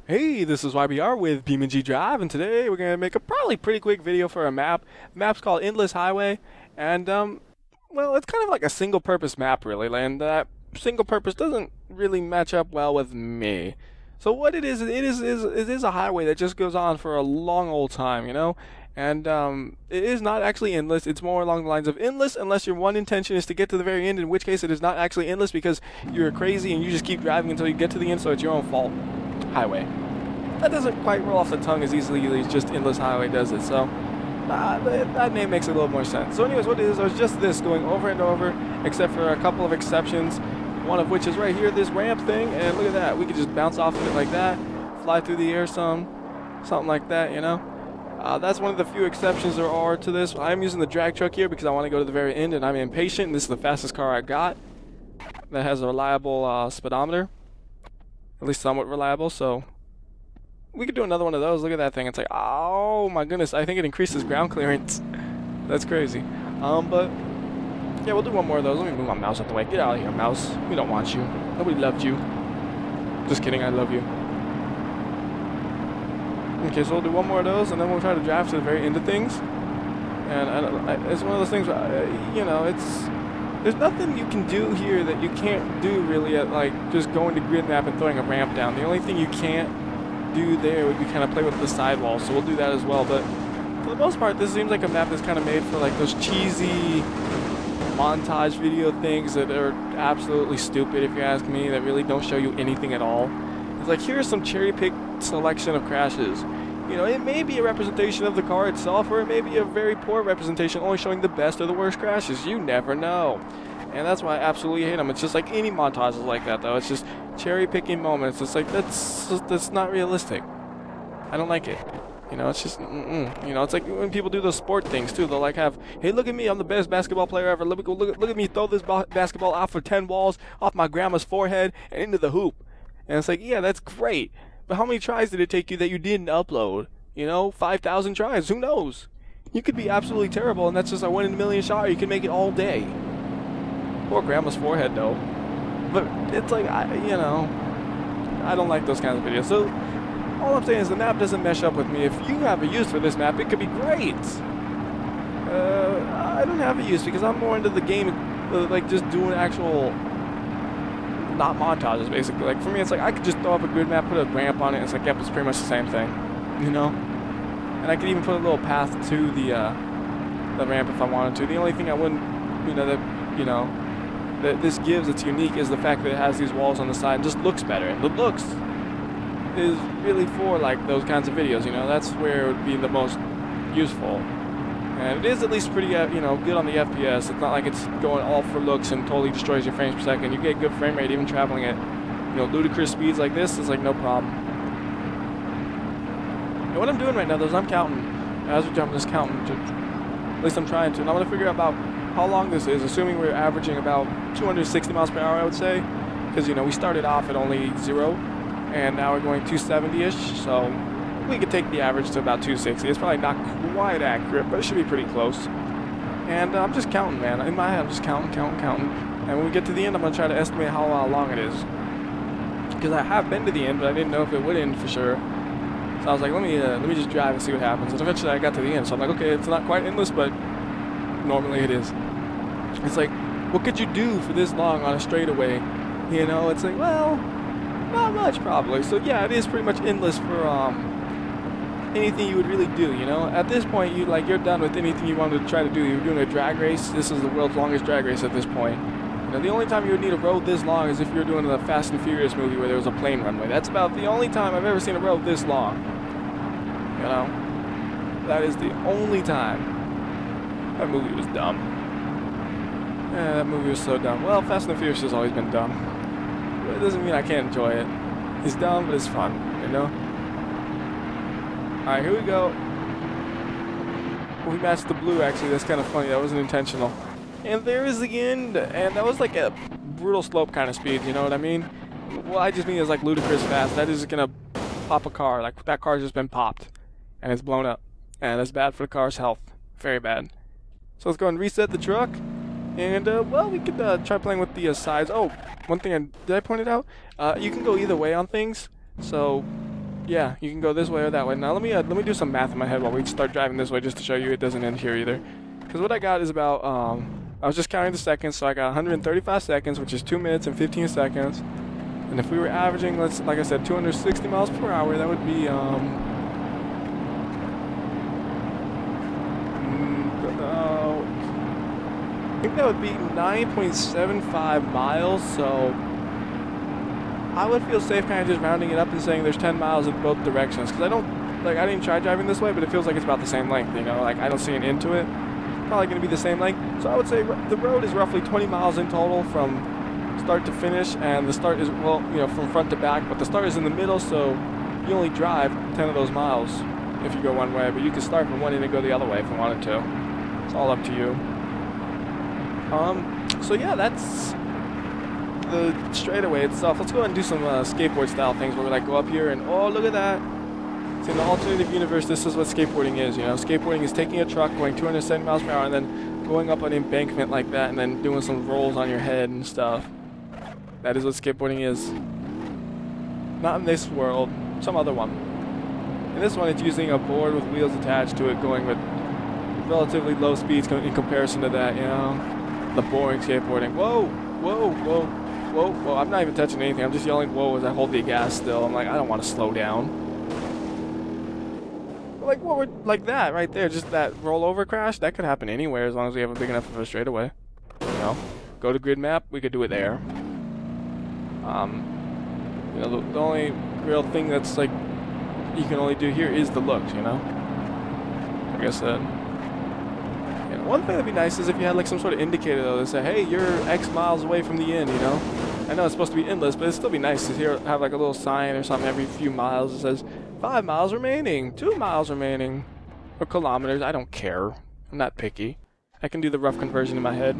Hey, this is WhyBeAre with BeamNG.drive, and today we're going to make a probably pretty quick video for a map. The map's called Endless Highway, and, well, it's kind of like a single-purpose map, really, and that single purpose doesn't really match up well with me. So what it is a highway that just goes on for a long old time, you know? And it is not actually endless. It's more along the lines of endless unless your one intention is to get to the very end, in which case it is not actually endless because you're crazy and you just keep driving until you get to the end, so it's your own fault. Highway. That doesn't quite roll off the tongue as easily as just Endless Highway does it, so that name makes a little more sense. So anyways, what it is just this going over and over, except for a couple of exceptions, one of which is right here, this ramp thing, and look at that, we could just bounce off of it like that, fly through the air something like that, you know? That's one of the few exceptions there are to this. I'm using the drag truck here because I want to go to the very end and I'm impatient, and this is the fastest car I got that has a reliable speedometer. At least somewhat reliable, so we could do another one of those. Look at that thing. It's like, oh my goodness, I think it increases ground clearance. That's crazy. But yeah, we'll do one more of those. Let me move my mouse out the way. Get out of here, mouse. We don't want you. Nobody loved you. Just kidding, I love you. Okay, so we'll do one more of those, and then we'll try to drive to the very end of things. And it's one of those things where, you know, there's nothing you can do here that you can't do really at like just going to grid map and throwing a ramp down. The only thing you can't do there would be kind of play with the sidewalls, so we'll do that as well. But for the most part, this seems like a map that's kind of made for like those cheesy montage video things that are absolutely stupid, if you ask me, that really don't show you anything at all. It's like, here's some cherry-picked selection of crashes. You know, it may be a representation of the car itself, or it may be a very poor representation, only showing the best or the worst crashes. You never know. And that's why I absolutely hate them. It's just like any montages like that, though. It's just cherry-picking moments. It's like, that's not realistic. I don't like it. You know, it's just, You know, it's like when people do those sport things, too. They'll, like, have, hey, look at me. I'm the best basketball player ever. Let me go, look at me throw this basketball off for 10 balls, off my grandma's forehead, and into the hoop. And it's like, yeah, that's great. But how many tries did it take you that you didn't upload? You know, 5,000 tries. Who knows? You could be absolutely terrible, and that's just a 1 in a million shot. Or you can make it all day. Poor grandma's forehead, though. But it's like, you know, I don't like those kinds of videos. So all I'm saying is the map doesn't mesh up with me. If you have a use for this map, it could be great. I don't have a use because I'm more into the game, like just doing actual. Not montages, basically. Like, for me, it's like, I could just throw up a grid map, put a ramp on it, and it's like, yep, it's pretty much the same thing, you know? And I could even put a little path to the ramp if I wanted to. The only thing I wouldn't, that this gives that's unique is the fact that it has these walls on the side and just looks better. And the looks is really for, like, those kinds of videos, you know? That's where it would be the most useful. And it is at least pretty, you know, good on the FPS. It's not like it's going all for looks and totally destroys your frames per second. You get good frame rate even traveling at, you know, ludicrous speeds like this is like no problem. And what I'm doing right now, though, is I'm counting. As we jump, just counting. At least I'm trying to. And I want to figure out about how long this is, assuming we're averaging about 260 miles per hour, I would say. Because, you know, we started off at only 0, and now we're going 270-ish, so we could take the average to about 260. It's probably not quite accurate, but it should be pretty close. And I'm just counting, man. In my head, I'm just counting. And when we get to the end, I'm going to try to estimate how long it is. Because I have been to the end, but I didn't know if it would end for sure. So I was like, let me just drive and see what happens. And eventually I got to the end. So I'm like, okay, it's not quite endless, but normally it is. It's like, what could you do for this long on a straightaway? You know, it's like, well, not much probably. So yeah, it is pretty much endless for, anything you would really do, you know? At this point, you're done with anything you wanted to try to do. You're doing a drag race. This is the world's longest drag race at this point. You know, the only time you would need a road this long is if you're doing the Fast and Furious movie where there was a plane runway. That's about the only time I've ever seen a road this long. You know? That is the only time. That movie was dumb. Yeah, that movie was so dumb. Well, Fast and Furious has always been dumb. But it doesn't mean I can't enjoy it. It's dumb, but it's fun, you know? Alright, here we go. We matched the blue, actually. That's kind of funny. That wasn't intentional. And there is the end. And that was like a brutal slope kind of speed, you know what I mean? Well, I just mean it's like ludicrous fast. That is going to pop a car. Like, that car's just been popped. And it's blown up. And that's bad for the car's health. Very bad. So let's go and reset the truck. And, well, we could try playing with the sides. Oh, one thing, did I point it out? You can go either way on things. So yeah, you can go this way or that way. Now let me do some math in my head while we start driving this way, just to show you it doesn't end here either. Because what I got is about I was just counting the seconds, so I got 135 seconds, which is 2 minutes and 15 seconds. And if we were averaging, like I said, 260 miles per hour, that would be I think that would be 9.75 miles. So I would feel safe kind of just rounding it up and saying there's 10 miles in both directions, because I didn't try driving this way, but it feels like it's about the same length, you know, like I don't see an end to it. It's probably going to be the same length. So I would say the road is roughly 20 miles in total from start to finish, and the start is, well, you know, from front to back, but the start is in the middle, so you only drive 10 of those miles if you go one way, but you can start from one end and go the other way if you wanted to. It's all up to you. So yeah, that's the straightaway itself. Let's go ahead and do some skateboard style things where we like go up here and, oh, look at that. So in the alternative universe, this is what skateboarding is, you know. Skateboarding is taking a truck going 270 miles per hour and then going up an embankment like that and then doing some rolls on your head and stuff. That is what skateboarding is. Not in this world, some other one. In this one, it's using a board with wheels attached to it, going with relatively low speeds in comparison to that, you know. The boring skateboarding. Whoa, whoa, whoa, whoa, whoa. I'm not even touching anything. I'm just yelling whoa as I hold the gas still. I'm like, I don't want to slow down. But like, what would, like that right there, just that rollover crash, that could happen anywhere as long as we have a big enough of a straightaway. You know, go to grid map, we could do it there. You know, the only real thing that's like you can only do here is the looks, you know. Like I said. One thing that'd be nice is if you had like some sort of indicator though that say, hey, you're X miles away from the end, you know? I know it's supposed to be endless, but it'd still be nice to have like a little sign or something every few miles that says 5 miles remaining, 2 miles remaining, or kilometers. I don't care. I'm not picky. I can do the rough conversion in my head.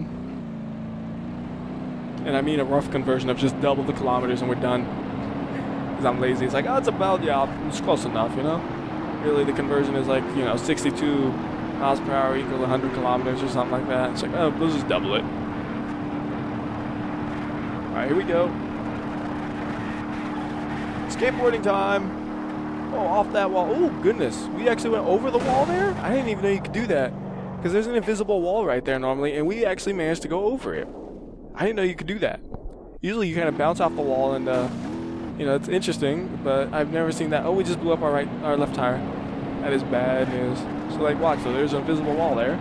And I mean a rough conversion of just double the kilometers and we're done. Because I'm lazy. It's like, oh, it's about, yeah, it's close enough, you know? Really, the conversion is like, you know, 62 miles per hour equals 100 kilometers or something like that. It's like, oh, we'll just double it. Alright, here we go. Skateboarding time. Oh, off that wall. Oh, goodness. We actually went over the wall there? I didn't even know you could do that. Because there's an invisible wall right there normally, and we actually managed to go over it. I didn't know you could do that. Usually you kind of bounce off the wall and, you know, it's interesting, but I've never seen that. Oh, we just blew up our left tire. That is bad news. So like, watch, so there's an invisible wall there.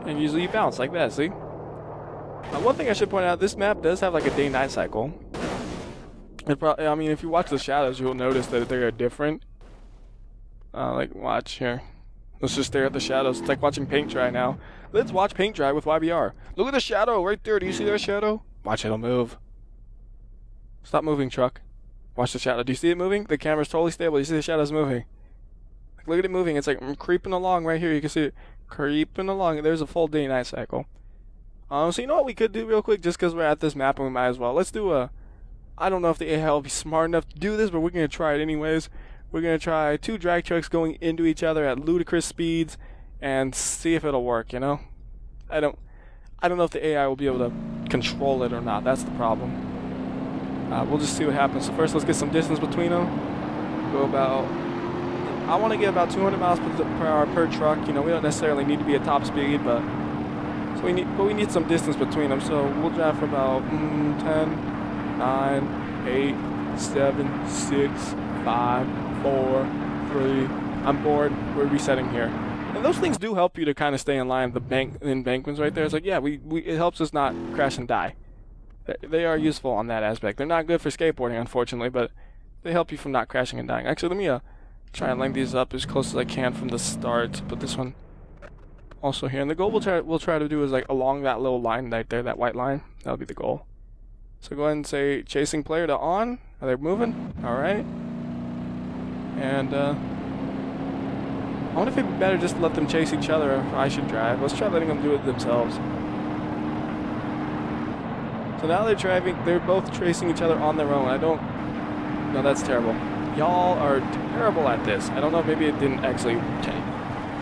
And usually you bounce like that, see? One thing I should point out, this map does have like a day-night cycle. I mean, if you watch the shadows, you'll notice that they are different. Like, watch here. Let's just stare at the shadows. It's like watching paint dry now. Let's watch paint dry with WhyBeAre. Look at the shadow right there. Do you see that shadow? Watch, it'll move. Stop moving, truck. Watch the shadow. Do you see it moving? The camera's totally stable. You see the shadows moving. Like, look at it moving. It's like creeping along right here. You can see it creeping along. There's a full day-night cycle. So you know what we could do real quick, just because we're at this map and we might as well. Let's do a... I don't know if the AI will be smart enough to do this, but we're going to try it anyways. We're going to try 2 drag trucks going into each other at ludicrous speeds and see if it'll work, you know? I don't know if the AI will be able to control it or not. That's the problem. We'll just see what happens. So first, let's get some distance between them. Go about... I want to get about 200 miles per hour per truck. You know, we don't necessarily need to be at top speed, but... So we need some distance between them. So we'll drive for about 10, 9, 8, 7, 6, 5, 4, 3. I'm bored. We're resetting here. And those things do help you to kind of stay in line. The embankments right there. It's like, yeah, it helps us not crash and die. They are useful on that aspect. They're not good for skateboarding, unfortunately, but they help you from not crashing and dying. Actually, let me try and line these up as close as I can from the start. Put this one also here. And the goal we'll try to do is like along that little line right there, that white line. That'll be the goal. So go ahead and say chasing player to on. Are they moving? All right. And I wonder if it'd be better just to let them chase each other, or if I should drive. Let's try letting them do it themselves. So now they're both tracing each other on their own. No, that's terrible. Y'all are terrible at this. I don't know, maybe it didn't actually take.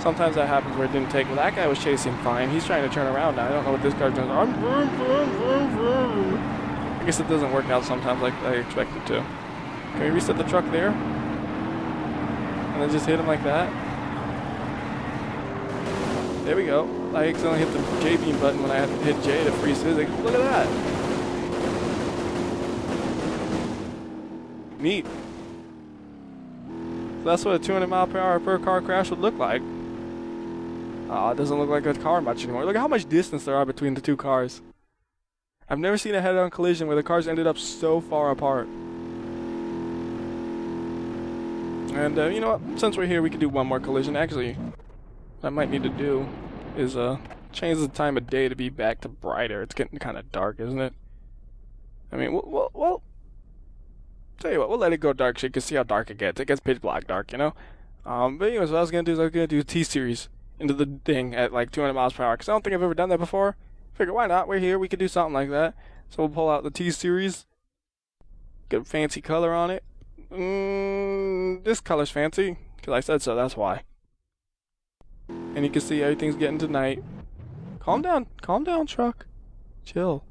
Sometimes that happens where it didn't take. Well, that guy was chasing fine. He's trying to turn around now. I don't know what this car's doing. I'm vroom, vroom, vroom, vroom. I guess it doesn't work out sometimes like I expect it to. Can we reset the truck there? and then just hit him like that. There we go. I accidentally hit the J beam button when I had to hit J to freeze physics. Look at that. Neat. So that's what a 200 mile per hour per car crash would look like. Oh, it doesn't look like a car much anymore. Look at how much distance there are between the two cars. I've never seen a head-on collision where the cars ended up so far apart. And you know what? Since we're here, we could do one more collision. Actually, what I might need to do is change the time of day to be back to brighter. It's getting kind of dark, isn't it? I mean, well, tell you what, we'll let it go dark so you can see how dark it gets. It gets pitch black dark, you know? But anyways, what I was going to do is I was going to do T-Series into the thing at like 200 miles per hour, because I don't think I've ever done that before. Figure, why not? We're here, we could do something like that. So we'll pull out the T-Series, get a fancy color on it. This color's fancy, because I said so, that's why. And you can see everything's getting to night. Calm down, truck. Chill.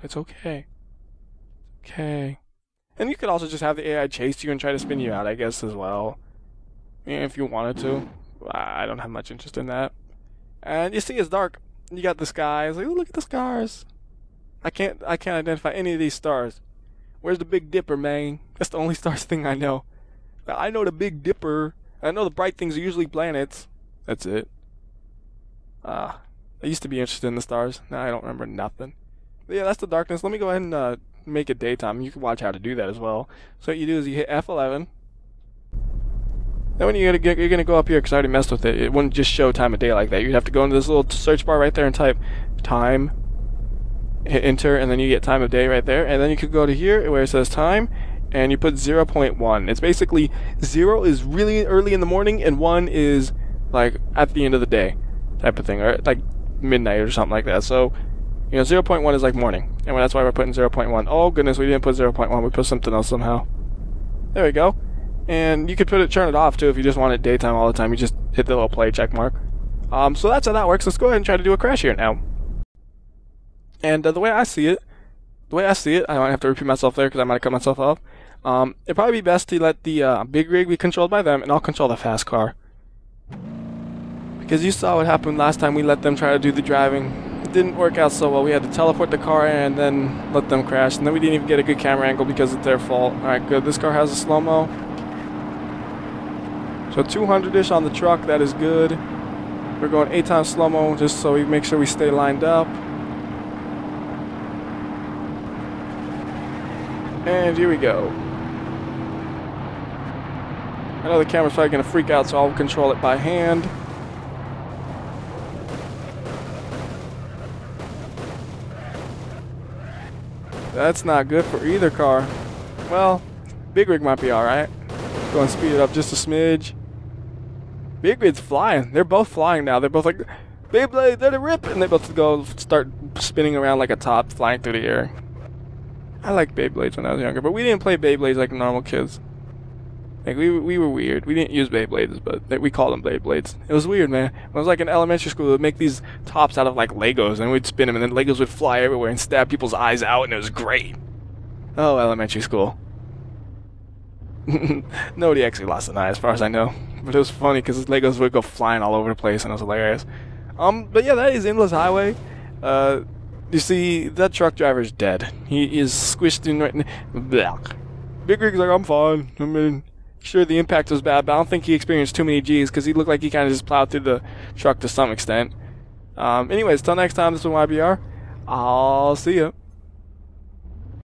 It's okay. Okay. And you could also just have the AI chase you and try to spin you out, I guess, as well. If you wanted to. I don't have much interest in that. And you see it's dark. You got the sky. It's like, oh, look at the stars. I can't identify any of these stars. Where's the Big Dipper, man? That's the only stars thing I know. I know the Big Dipper. I know the bright things are usually planets. That's it. I used to be interested in the stars. Now I don't remember nothing. But yeah, that's the darkness. Let me go ahead and make it daytime. You can watch how to do that as well. So what you do is you hit F11. Then when you're gonna go up here, because I already messed with it, it wouldn't just show time of day like that. You'd have to go into this little search bar right there and type time, hit enter, and then you get time of day right there. And then you could go to here where it says time, and you put 0.1. It's basically 0 is really early in the morning, and 1 is like at the end of the day type of thing, or like midnight or something like that. So, you know, 0.1 is like morning, and that's why we're putting 0.1. Oh goodness, we didn't put 0.1. We put something else somehow. There we go. And you could turn it off too if you just want it daytime all the time. You just hit the little play check mark. So that's how that works. Let's go ahead and try to do a crash here now. And the way I see it, I don't have to repeat myself there because I might have cut myself off. It'd probably be best to let the big rig be controlled by them, and I'll control the fast car. Because you saw what happened last time we let them try to do the driving. It didn't work out so well. We had to teleport the car and then let them crash, and then we didn't even get a good camera angle because it's their fault. Alright, good. This car has a slow-mo. So 200-ish on the truck, that is good. We're going 8 times slow-mo just so we make sure we stay lined up. And here we go. I know the camera's probably going to freak out, so I'll control it by hand. That's not good for either car. Well, big rig might be alright. Go and speed it up just a smidge. Big rig's flying. They're both flying now. They're both like, Beyblade, they're the rip! And they both go start spinning around like a top, flying through the air. I liked Beyblades when I was younger, but we didn't play Beyblades like normal kids. Like, we were weird. We didn't use Beyblades, but we called them Beyblades. It was weird, man. When I was like in elementary school, we'd make these tops out of like Legos, and we'd spin them, and then Legos would fly everywhere and stab people's eyes out, and it was great. Oh, elementary school. Nobody actually lost an eye, as far as I know. But it was funny, because Legos would go flying all over the place, and it was hilarious. But yeah, that is Endless Highway. You see, that truck driver's dead. He is squished in right now. Big Rig's like, I'm fine. I mean, sure, the impact was bad, but I don't think he experienced too many G's, because he looked like he kind of just plowed through the truck to some extent. Anyways, till next time, this is WhyBeAre. I'll see ya.